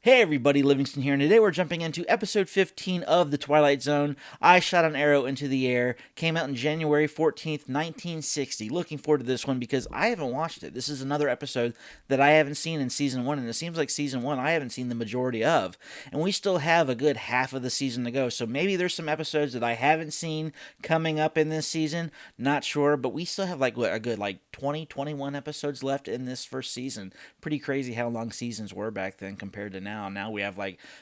Hey everybody, Livingston here, and today we're jumping into episode 15 of The Twilight Zone. I shot an arrow into the air, came out on January 14th, 1960. Looking forward to this one because I haven't watched it. This is another episode that I haven't seen in season 1, and it seems like season 1 I haven't seen the majority of. And we still have a good half of the season to go, so maybe there's some episodes that I haven't seen coming up in this season. Not sure, but we still have a good 20, 21 episodes left in this first season. Pretty crazy how long seasons were back then compared to now. Now we have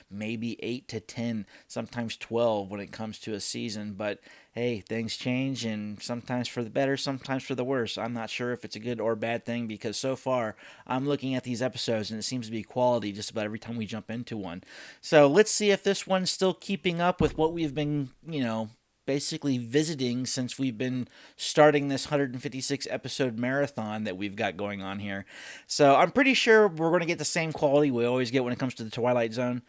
maybe 8 to 10, sometimes 12 when it comes to a season. But hey, things change, and sometimes for the better, sometimes for the worse. I'm not sure if it's a good or bad thing because so far I'm looking at these episodes and it seems to be quality just about every time we jump into one. So let's see if this one's still keeping up with what we've been, basically visiting since we've been starting this 156 episode marathon that we've got going on here. So I'm pretty sure we're going to get the same quality we always get when it comes to the Twilight Zone.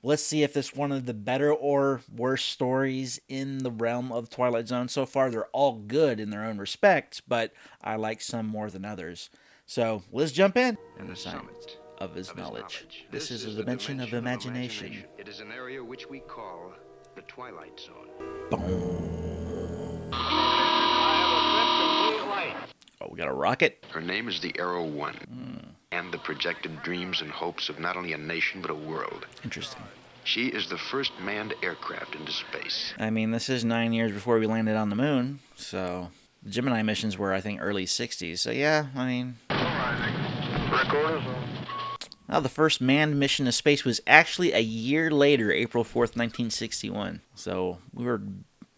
Let's see if this is one of the better or worse stories in the realm of Twilight Zone. So far, they're all good in their own respect, but I like some more than others. So let's jump in. And the summit of his knowledge. This is a dimension of imagination. It is an area which we call the Twilight Zone. Boom. I have a complete light. Oh, we got a rocket? Her name is the Arrow One, and the projected dreams and hopes of not only a nation but a world. Interesting. She is the first manned aircraft into space. I mean, this is 9 years before we landed on the moon, so the Gemini missions were, I think, early 60s. So yeah, I mean... Now, the first manned mission to space was actually a year later, April 4th, 1961. So we were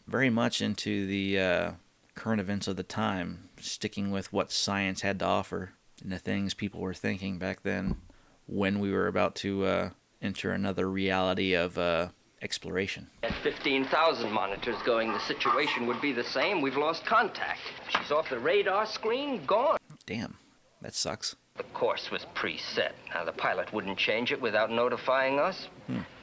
very much into the current events of the time, sticking with what science had to offer and the things people were thinking back then when we were about to enter another reality of exploration. At 15,000 monitors going, the situation would be the same. We've lost contact. She's off the radar screen, gone. Damn, that sucks. The course was preset. Now, the pilot wouldn't change it without notifying us.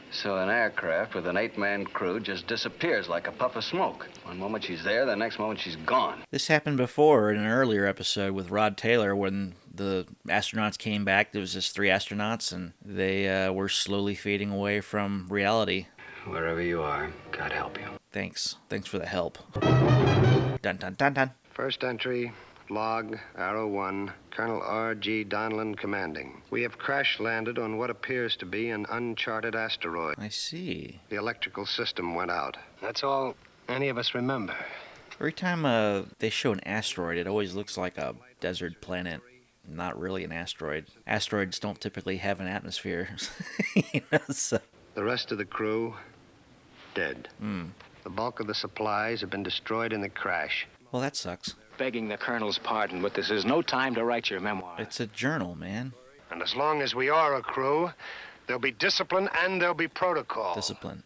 So an aircraft with an 8-man crew just disappears like a puff of smoke. One moment she's there, the next moment she's gone. This happened before in an earlier episode with Rod Taylor when the astronauts came back. There was just 3 astronauts, and they were slowly fading away from reality. Wherever you are, God help you. Thanks for the help. Dun dun dun dun. First entry, log, Arrow 1, Colonel R.G. Donlan commanding. We have crash landed on what appears to be an uncharted asteroid. I see. The electrical system went out. That's all any of us remember. Every time they show an asteroid, it always looks like a desert planet. Not really an asteroid. Asteroids don't typically have an atmosphere. So. The rest of the crew, dead. The bulk of the supplies have been destroyed in the crash. Well, that sucks. Begging the Colonel's pardon, but this is no time to write your memoir. It's a journal, man. And as long as we are a crew, there'll be discipline and there'll be protocol. Discipline.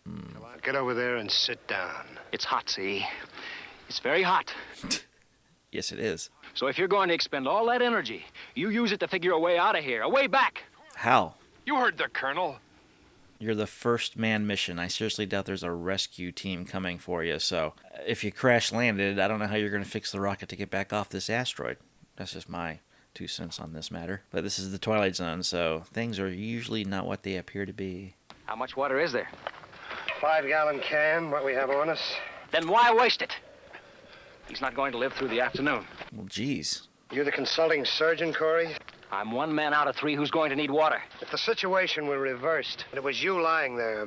Come on, get over there and sit down. It's hot, see? It's very hot. Yes, it is. So if you're going to expend all that energy, you use it to figure a way out of here, a way back. How? You heard the Colonel. You're the first manned mission. I seriously doubt there's a rescue team coming for you. So if you crash landed, I don't know how you're going to fix the rocket to get back off this asteroid. That's just my 2 cents on this matter. But this is the Twilight Zone, so things are usually not what they appear to be. How much water is there? 5-gallon can, what we have on us. Then why waste it? He's not going to live through the afternoon. Well, geez. You the consulting surgeon, Corey? I'm 1 man out of 3 who's going to need water. If the situation were reversed, and it was you lying there,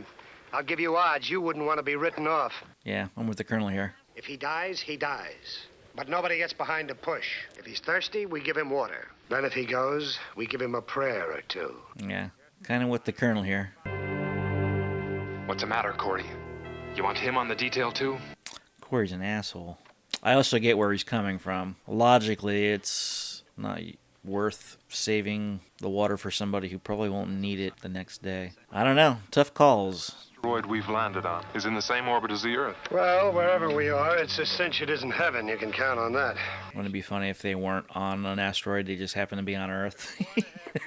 I'll give you odds you wouldn't want to be written off. Yeah, I'm with the Colonel here. If he dies, he dies. But nobody gets behind a push. If he's thirsty, we give him water. Then if he goes, we give him a prayer or 2. Yeah, kind of with the Colonel here. What's the matter, Corey? You want him on the detail, too? Corey's an asshole. I also get where he's coming from. Logically, it's not worth saving the water for somebody who probably won't need it the next day. I don't know. Tough calls. The asteroid we've landed on is in the same orbit as the Earth. Well, wherever we are, it's a cinch it isn't heaven. You can count on that. Wouldn't it be funny if they weren't on an asteroid, they just happened to be on Earth?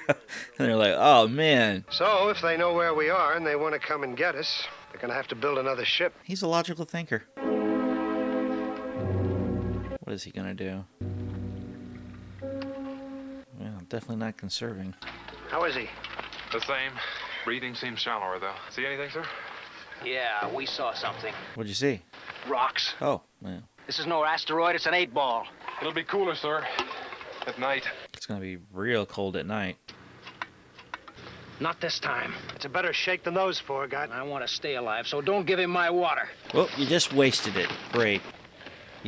And they're like, oh, man. So, if they know where we are and they want to come and get us, they're going to have to build another ship. He's a logical thinker. What is he going to do? Well, definitely not conserving. How is he? The same. Breathing seems shallower, though. See anything, sir? Yeah, we saw something. What'd you see? Rocks. Oh, yeah. This is no asteroid, it's an 8-ball. It'll be cooler, sir. At night. It's gonna be real cold at night. Not this time. It's a better shake than those four got. I want to stay alive, so don't give him my water. Well, you just wasted it. Great.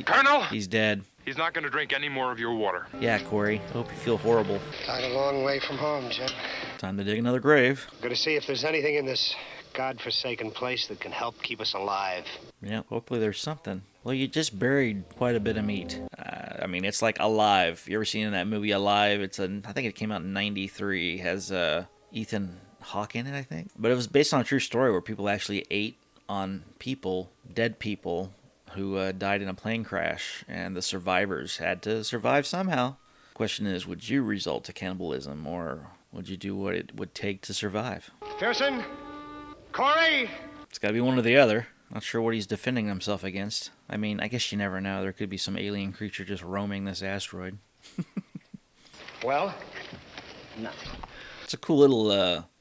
Colonel! He's dead. He's not going to drink any more of your water. Yeah, Corey. Hope you feel horrible. Quite a long way from home, Jim. Time to dig another grave. Going to see if there's anything in this godforsaken place that can help keep us alive. Yeah, hopefully there's something. Well, you just buried quite a bit of meat. I mean, it's like Alive. You ever seen that movie Alive? I think it came out in '93. Has Ethan Hawke in it, I think. But it was based on a true story where people actually ate on people, dead people, who died in a plane crash, and the survivors had to survive somehow. Question is, would you resort to cannibalism, or would you do what it would take to survive? Pearson? Corey? It's got to be one or the other. Not sure what he's defending himself against. I mean, I guess you never know. There could be some alien creature just roaming this asteroid. Well? Nothing. It's a cool little,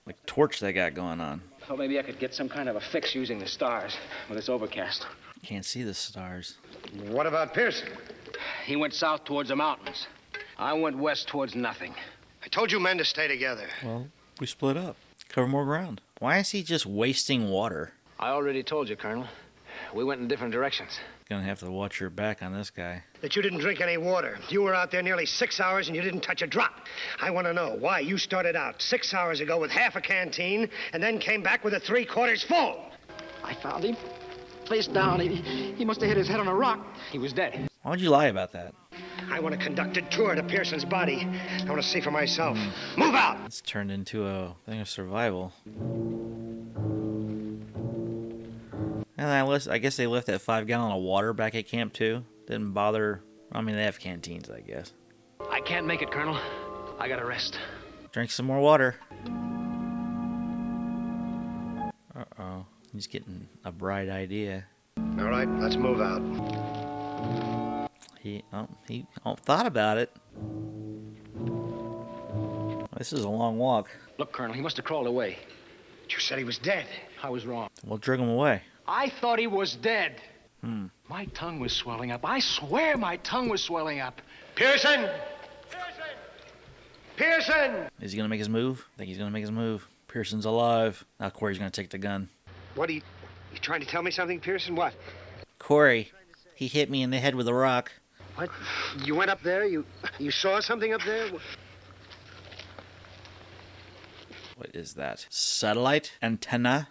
like, torch they got going on. Thought maybe I could get some kind of a fix using the stars, but it's overcast. Can't see the stars. What about Pearson? He went south towards the mountains. I went west towards nothing. I told you men to stay together. Well, we split up. Cover more ground. Why is he just wasting water? I already told you, Colonel. We went in different directions. Gonna have to watch your back on this guy. That you didn't drink any water. You were out there nearly 6 hours and you didn't touch a drop. I want to know why you started out 6 hours ago with half a canteen and then came back with it 3/4 full. I found him. Face down. He must have hit his head on a rock. He was dead. Why would you lie about that? I want to conduct a tour to Pearson's body. I want to see for myself. Move out! It's turned into a thing of survival. And I guess they left that 5 gallon of water back at camp too. Didn't bother. I mean, they have canteens, I guess. I can't make it, Colonel. I gotta rest. Drink some more water. Uh-oh. He's getting a bright idea. All right, let's move out. He thought about it. This is a long walk. Look, Colonel, he must have crawled away. But you said he was dead. I was wrong. We'll drag him away. I thought he was dead. My tongue was swelling up. I swear my tongue was swelling up. Pearson! Pearson! Is he gonna make his move? I think he's gonna make his move. Pearson's alive. Now Corey's gonna take the gun. What are you trying to tell me something, Pearson? What? Corey, he hit me in the head with a rock. What? You went up there? You saw something up there? What is that? Satellite antenna?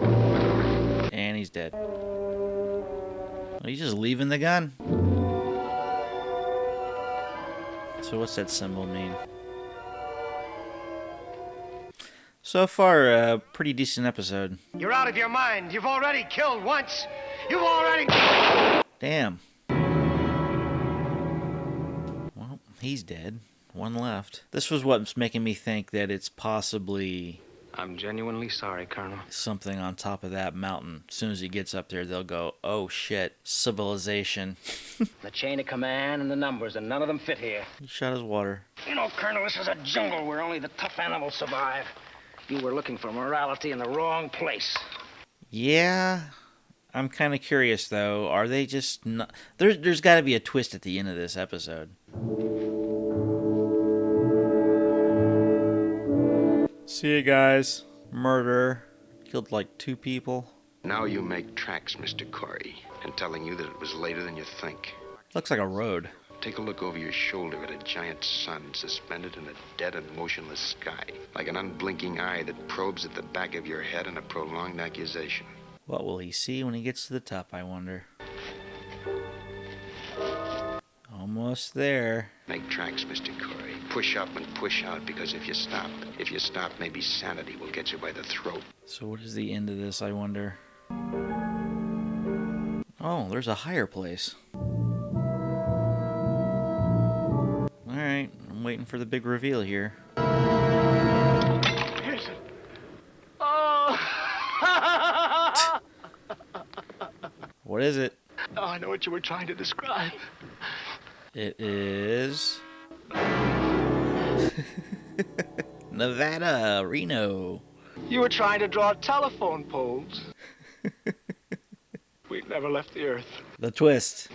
And he's dead. Well, he's just leaving the gun. So what's that symbol mean? So far, a pretty decent episode. You're out of your mind. You've already killed once. You've already... Damn. Well, he's dead. One left. This was what's making me think that it's possibly I'm genuinely sorry, Colonel. something on top of that mountain. As soon as he gets up there, they'll go, oh shit, civilization. The chain of command and the numbers, and none of them fit here. He shot his water. You know, Colonel, this is a jungle where only the tough animals survive. You were looking for morality in the wrong place. Yeah, I'm kind of curious though. Are they just not... There's got to be a twist at the end of this episode. See you guys. Murder. Killed like 2 people. Now you make tracks, Mr. Corey. And telling you that it was later than you think. Looks like a road. Take a look over your shoulder at a giant sun suspended in a dead and motionless sky. Like an unblinking eye that probes at the back of your head in a prolonged accusation. What will he see when he gets to the top, I wonder? Almost there. Make tracks, Mr. Corey. Push up and push out, because if you stop, maybe sanity will get you by the throat. So what is the end of this, I wonder? Oh, there's a higher place. Alright, I'm waiting for the big reveal here. Pearson. Oh! What is it? Oh, I know what you were trying to describe. It is... Nevada, Reno. You were trying to draw telephone poles. We never left the Earth. The twist.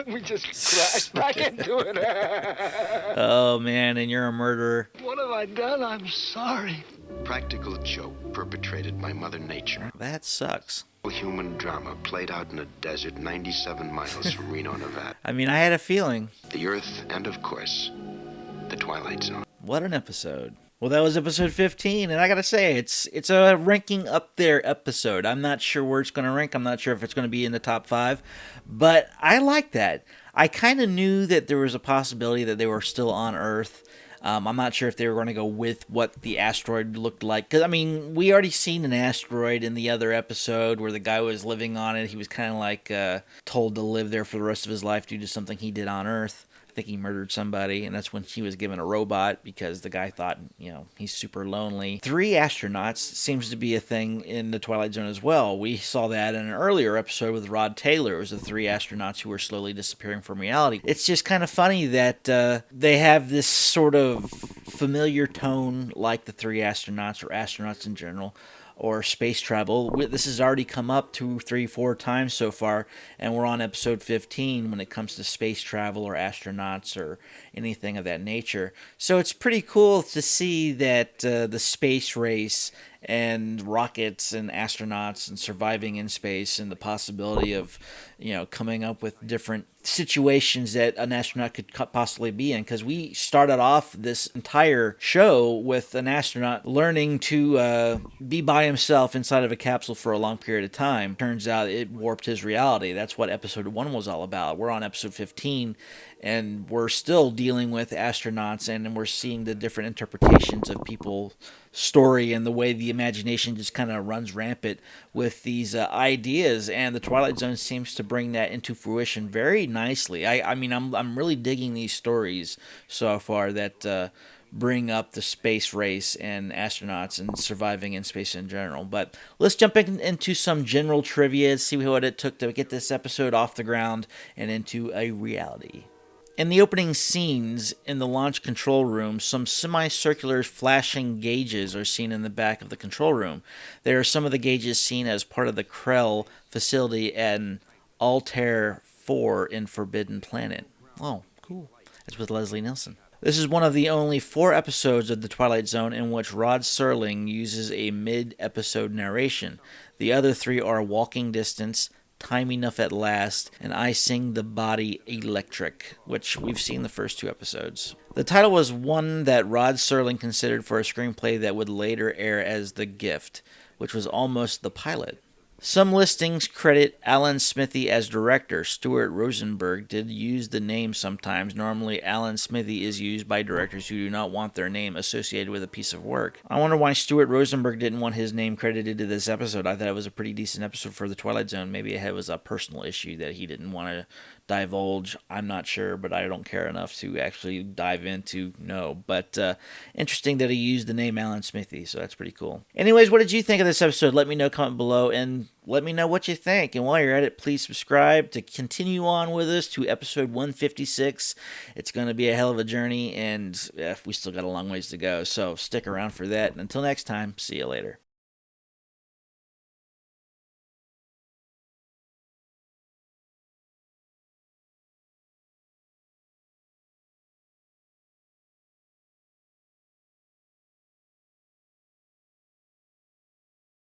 We just crashed back into it. Oh, man, and you're a murderer. What have I done? I'm sorry. Practical joke perpetrated by Mother Nature. That sucks. Human drama played out in a desert 97 miles from Reno, Nevada. I mean, I had a feeling. The Earth and, of course, the Twilight Zone. What an episode. Well, that was episode 15, and I gotta say, it's a ranking up there episode. I'm not sure where it's going to rank. I'm not sure if it's going to be in the top 5, but I like that. I kind of knew that there was a possibility that they were still on Earth. I'm not sure if they were going to go with what the asteroid looked like. Because, I mean, we already seen an asteroid in the other episode where the guy was living on it. He was kind of like told to live there for the rest of his life due to something he did on Earth. I think he murdered somebody, and that's when he was given a robot because the guy thought, he's super lonely. 3 astronauts seems to be a thing in the Twilight Zone as well. We saw that in an earlier episode with Rod Taylor. It was the 3 astronauts who were slowly disappearing from reality. It's just kind of funny that they have this sort of familiar tone like the 3 astronauts or astronauts in general, or space travel. This has already come up 2, 3, 4 times so far, and we're on episode 15 when it comes to space travel or astronauts or anything of that nature. So it's pretty cool to see that the space race and rockets and astronauts and surviving in space and the possibility of, coming up with different situations that an astronaut could possibly be in. Because we started off this entire show with an astronaut learning to be by himself inside of a capsule for a long period of time. Turns out it warped his reality. That's what episode 1 was all about. We're on episode 15, and we're still dealing with astronauts, and we're seeing the different interpretations of people's story and the way the imagination just kind of runs rampant with these ideas. And the Twilight Zone seems to bring that into fruition very nicely. I mean, I'm really digging these stories so far that bring up the space race and astronauts and surviving in space in general. But let's jump into some general trivia, see what it took to get this episode off the ground and into a reality. In the opening scenes in the launch control room, some semicircular flashing gauges are seen in the back of the control room. There are some of the gauges seen as part of the Krell facility at Altair 4 in Forbidden Planet. Oh, cool. That's with Leslie Nielsen. This is one of the only 4 episodes of The Twilight Zone in which Rod Serling uses a mid-episode narration. The other 3 are Walking Distance, Time Enough at Last, and I Sing the Body Electric, which we've seen the first 2 episodes. The title was one that Rod Serling considered for a screenplay that would later air as The Gift, which was almost the pilot. Some listings credit Alan Smithy as director. Stuart Rosenberg did use the name sometimes. Normally, Alan Smithy is used by directors who do not want their name associated with a piece of work. I wonder why Stuart Rosenberg didn't want his name credited to this episode. I thought it was a pretty decent episode for The Twilight Zone. Maybe it was a personal issue that he didn't want to divulge. I'm not sure, but I don't care enough to actually dive into know. But interesting that he used the name Alan Smithy, so that's pretty cool. Anyways, what did you think of this episode? Let me know, comment below, and let me know what you think. And while you're at it, please subscribe to continue on with us to episode 156. It's going to be a hell of a journey, and we still got a long ways to go, so stick around for that. And until next time, see you later.